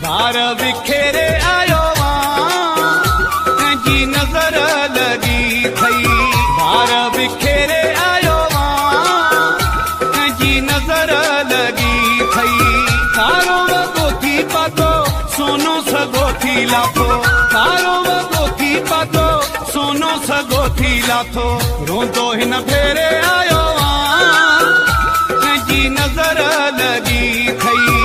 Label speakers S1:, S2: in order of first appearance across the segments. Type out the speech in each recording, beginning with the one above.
S1: धार विखेरे आयो जी नजर लगी थई। धार विखेरे आयो जी नजर लगी थई। तारो वगो थी पातो सोनो सगो थी लाथो। तारो वगो थी पातो सोनो सगो थी लाथो। रोंदो हिन फेरे आयो जी नजर लगी थई।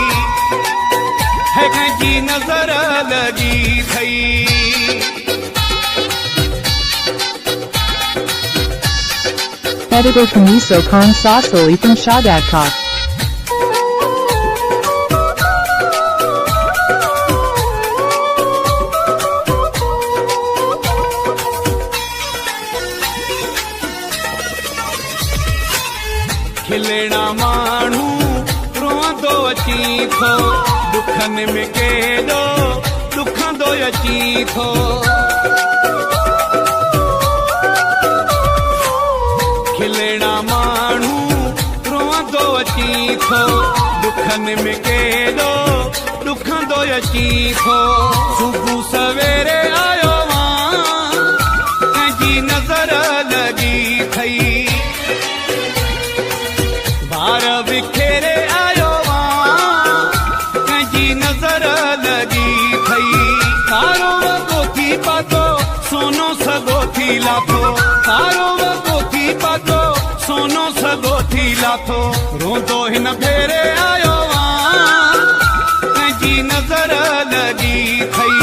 S1: है जी नजर लगी थई।
S2: Editor Kamiso Khan Sasoli from Shadadkot.
S1: खिलना मानू रोंदो अची थो। दुखन में केडो दुखंदो अची थो। खिलना मानू रोंदो अची थो। दुखन में केडो दुखंदो अची थो। सुबह सवेरे आयो जी नजर लगी थई। धार विखेरे आयो जी नजर लगी थई। तारो वगो थी पातो सोनो सगो थी लाथो। तारो वगो थी पातो सोनो सगो थी लाथो। रोंदो हिन फेरे आयो जी नजर लगी थई।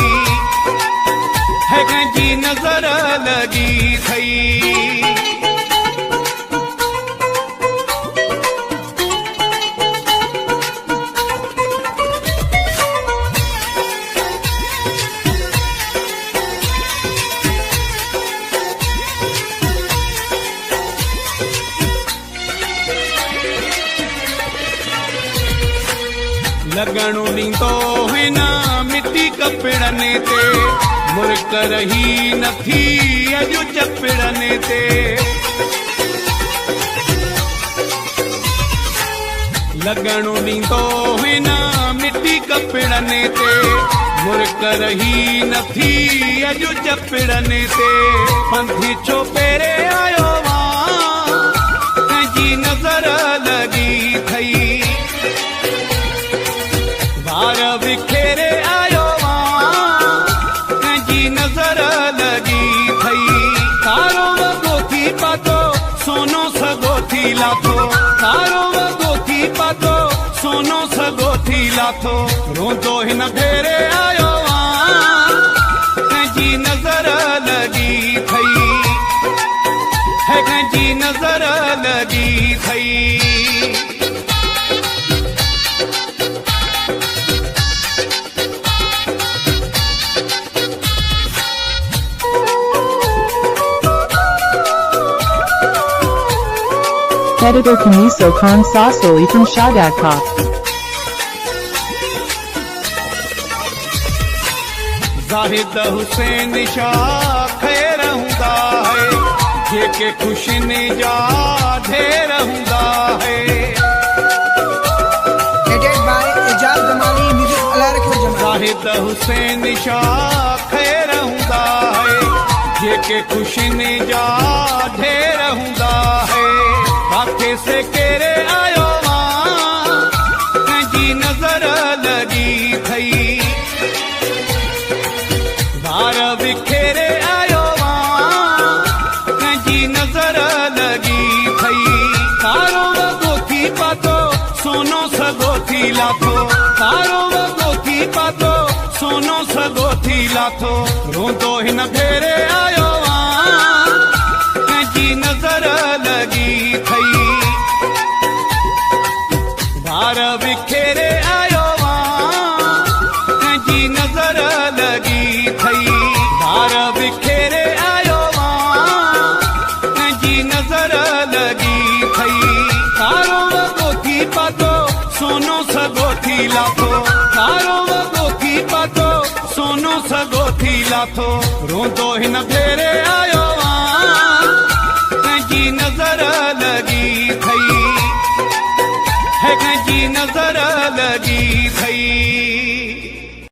S1: है जी नजर लगी थई। लगणु ॾींदो हिन मिटी कपिड़नि ते। मुर्क रही नथी अॼु चपिड़नि ते। लगणु ॾींदो हिन मिटी कपिड़नि ते। मुर्क रही नथी अॼु चपिड़नि ते। पंथी छो पेरे आयो जी नजर लगी थई। धार विखेरे आयो जी नजर लगी थई। तारो वगो थी पातो सोनो सगो थी लाथो। तारो वगो थी पातो सोनो सगो थी लाथो। रोंदो हिन फेरे आयो जी नजर लगी थई। है जी नजर लगी थई।
S2: Editor Kamiso Khan Sasoli from Shadadkot.
S1: Zahid Hussain Shah खैर हुंदा है। जेके खुशिन जा ढेर हुंदा है। जाहिद हुसैन शाह खैर हुंदा है। जेके खुशिन जा ढेर हुंदा है। आखे से केरे आयो जी नजर लगी थई। धार विखेरे आयो जी नजर लगी थई। तारो वगो थी पातो सोनो सगो थी लाथो। तारो वगो थी पातो सोनो सगो थी लाथो। रोंदो हिन फेरे आयो जी नजर लगी थई। धार विखेरे आयो जी नजर लगी थई। धार विखेरे आयो जी नजर लगी थई। तारो वगो थी पातो सोनो सगो थी लाथो। तारो वगो थी पातो सोनो सगो थी लाथो। रोंदो हिन फेरे आयो जी नजर लगी थई। कंहिंजी नज़र लॻी थई।